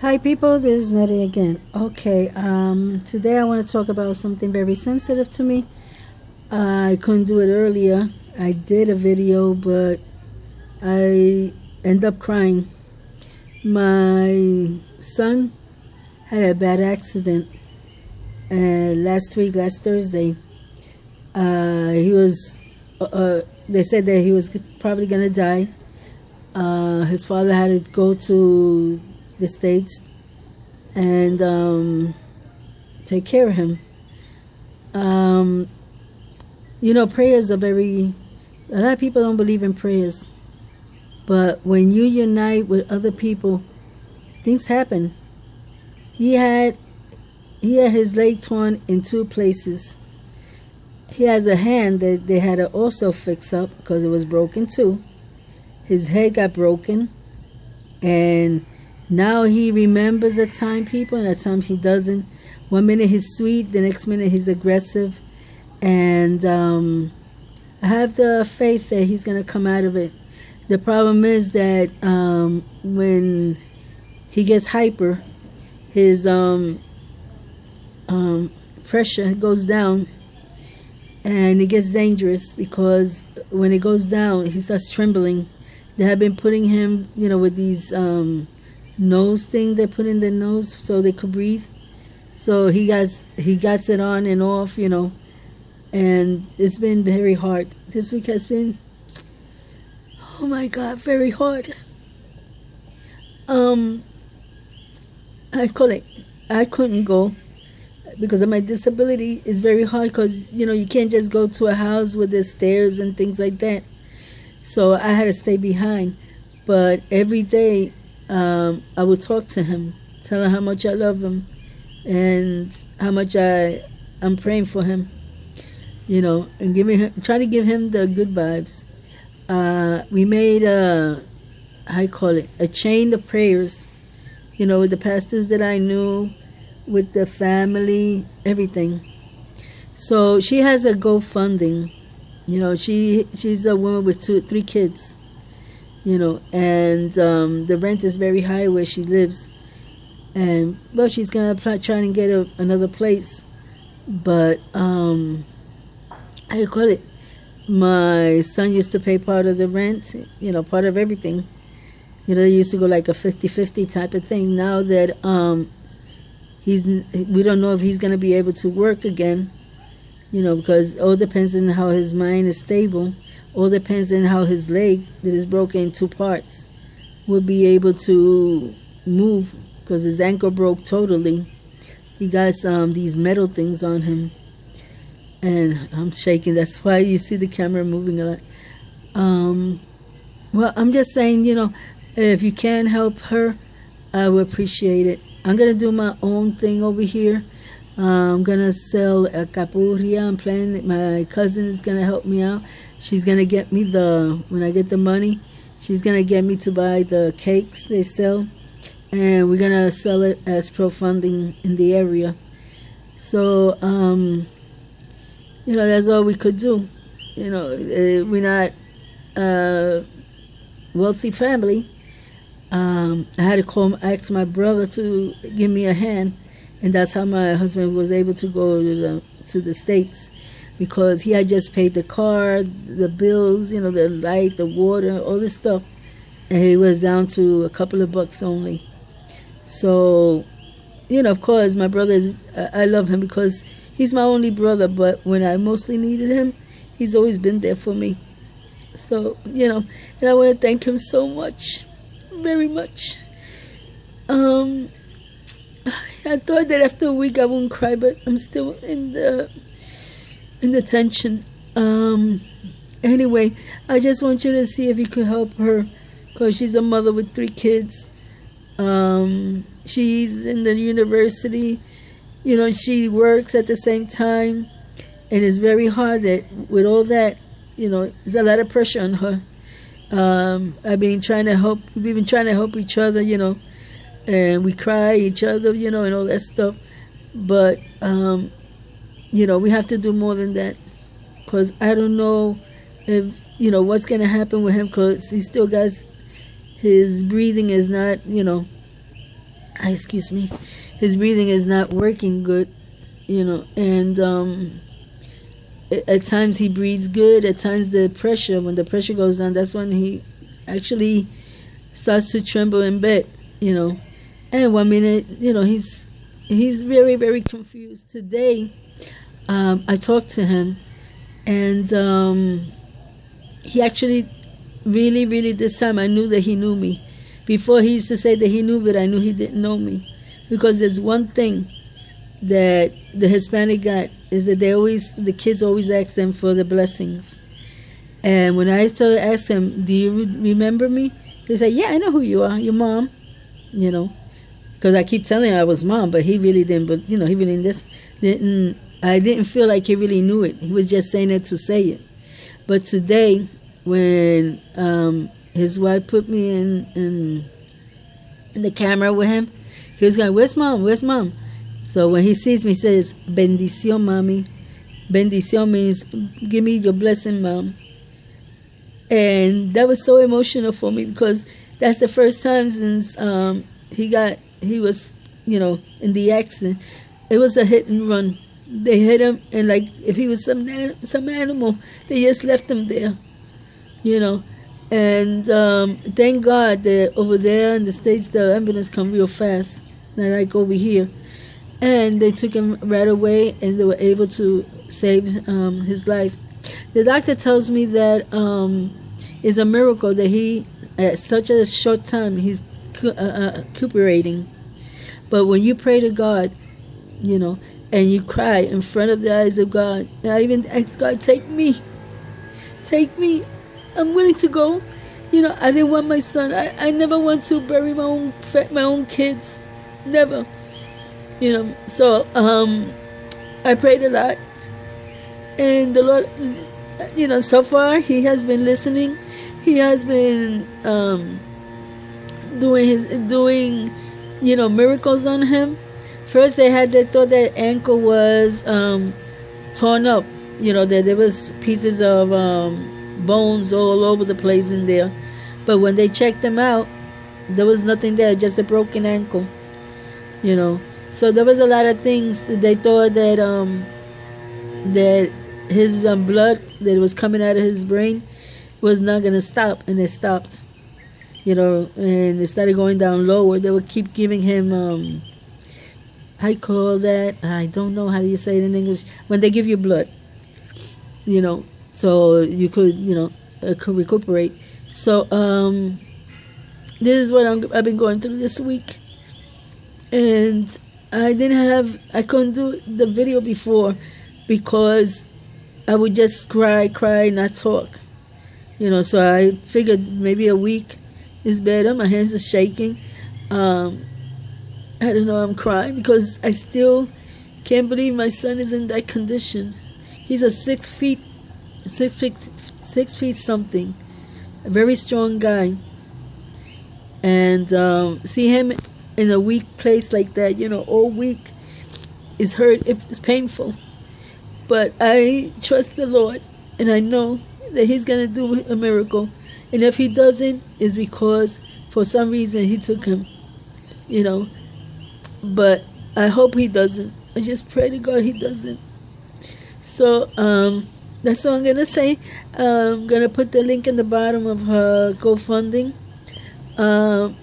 Hi people, this is Nery again. Okay, today I want to talk about something very sensitive to me. I couldn't do it earlier. I did a video, but I end up crying. My son had a bad accident last Thursday. They said that he was probably gonna die. His father had to go to the States and take care of him. Prayers are a lot of people don't believe in prayers, but when you unite with other people, things happen. He had his leg torn in two places. He has a hand that they had to also fix up because it was broken too. His head got broken, and now he remembers at times people, and at times he doesn't. One minute he's sweet, the next minute he's aggressive. And I have the faith that he's going to come out of it. The problem is that when he gets hyper, his pressure goes down, and it gets dangerous because when it goes down, he starts trembling. They have been putting him, with these nose thing they put in the nose so they could breathe. So he gets it on and off, and it's been very hard. This week has been, oh my God, very hard. I couldn't go because of my disability. It's very hard because you can't just go to a house with the stairs and things like that. So I had to stay behind. But every day I would talk to him, tell him how much I love him and how much I'm praying for him, and try to give him the good vibes. We made a chain of prayers, with the pastors that I knew, with the family, everything. So she has a GoFundMe. She's a woman with 3 kids. And the rent is very high where she lives, and she's gonna try and get another place. But my son used to pay part of the rent, part of everything. They used to go like a 50-50 type of thing. Now that we don't know if he's gonna be able to work again, because all depends on how his mind is stable. All depends on how his leg that is broken in 2 parts will be able to move, because his ankle broke totally. He got these metal things on him, and I'm shaking. That's why you see the camera moving a lot. Well, I'm just saying, if you can help her, I would appreciate it. I'm gonna do my own thing over here. I'm gonna sell a capuria. I'm planning. My cousin is gonna help me out. She's gonna get me when I get the money, she's gonna get me to buy the cakes they sell, and we're gonna sell it as crowdfunding in the area. So that's all we could do. We're not a wealthy family. I had to ask my brother to give me a hand, and that's how my husband was able to go to the States, because he had just paid the car, the bills, the light, the water, all this stuff, and he was down to a couple of bucks only. So, of course, my brother I love him because he's my only brother, but when I mostly needed him, he's always been there for me. So, and I want to thank him so much, very much. I thought that after a week I wouldn't cry, but I'm still in the tension. Anyway, I just want you to see if you could help her, because she's a mother with 3 kids. She's in the university. She works at the same time, and it's very hard that with all that, there's a lot of pressure on her. We've been trying to help each other, and we cry each other, and all that stuff. But we have to do more than that, because I don't know if what's gonna happen with him, because he still got his breathing is not excuse me, his breathing is not working good, and at times he breathes good. At times when the pressure goes down, that's when he actually starts to tremble in bed, and 1 minute, he's very, very confused. Today, I talked to him, and he actually really, really, this time I knew that he knew me. Before, he used to say that he knew, but I knew he didn't know me. Because there's one thing that the Hispanic got, is that the kids always ask them for the blessings. And when I started asking him, do you remember me? He said, yeah, I know who you are, your mom, Because I keep telling him I was mom, but he really didn't, he really didn't, I didn't feel like he really knew it. He was just saying it to say it. But today, when his wife put me in the camera with him, he was going, where's mom? Where's mom? So when he sees me, he says, bendición, mommy. Bendición means, give me your blessing, mom. And that was so emotional for me, because that's the first time since he was, in the accident. It was a hit and run. They hit him, and like if he was some animal, they just left him there, And thank God that over there in the States, the ambulance come real fast, not like over here. And they took him right away, and they were able to save his life. The doctor tells me that it's a miracle that he, at such a short time, he's recuperating. But when you pray to God, and you cry in front of the eyes of God, and I even asked God, take me, I'm willing to go. I didn't want my son. I never want to bury my own kids, never. So I prayed a lot, and the Lord, so far He has been listening. He has been doing miracles on him. First, they thought that ankle was torn up. That there was pieces of bones all over the place in there. But when they checked them out, there was nothing there, just a broken ankle. So there was a lot of things. They thought that his blood that was coming out of his brain was not going to stop, and it stopped. And it started going down lower. They would keep giving him I call that, I don't know how do you say it in English, when they give you blood, so you could, could recuperate. So this is what I've been going through this week, and I couldn't do the video before because I would just cry, not talk, so I figured maybe a week is better. My hands are shaking. I don't know, I'm crying because I still can't believe my son is in that condition. He's a 6 feet something, a very strong guy. And see him in a weak place like that, all week is hurt, it's painful. But I trust the Lord, and I know that He's going to do a miracle. And if He doesn't, it's because for some reason He took him, But I hope He doesn't. I just pray to God He doesn't. So that's all I'm going to say. I'm going to put the link in the bottom of her GoFundMe. I'm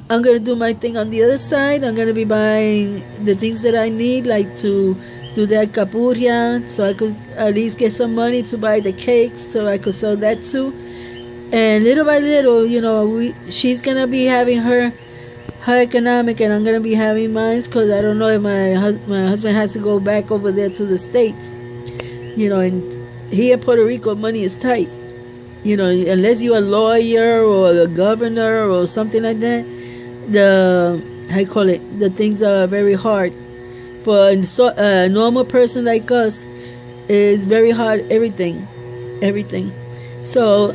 going to do my thing on the other side. I'm going to be buying the things that I need, like to do that capurria, so I could at least get some money to buy the cakes, so I could sell that too. And little by little, she's going to be having her economic, and I'm going to be having mine, because I don't know if my husband has to go back over there to the States. And here in Puerto Rico, money is tight. Unless you're a lawyer or a governor or something like that, the things are very hard. For a normal person like us, is very hard, everything. So,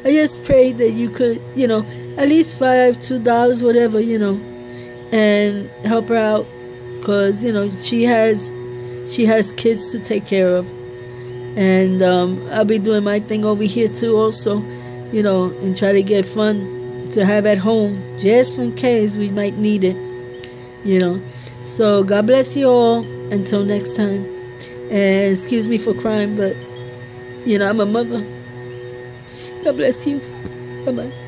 I just pray that you could, at least $2, whatever, and help her out, because, she has kids to take care of. And I'll be doing my thing over here too also, and try to get to have at home, just in case we might need it, you know. So God bless you all. Until next time. And excuse me for crying, but, you know, I'm a mother. God bless you. Bye-bye.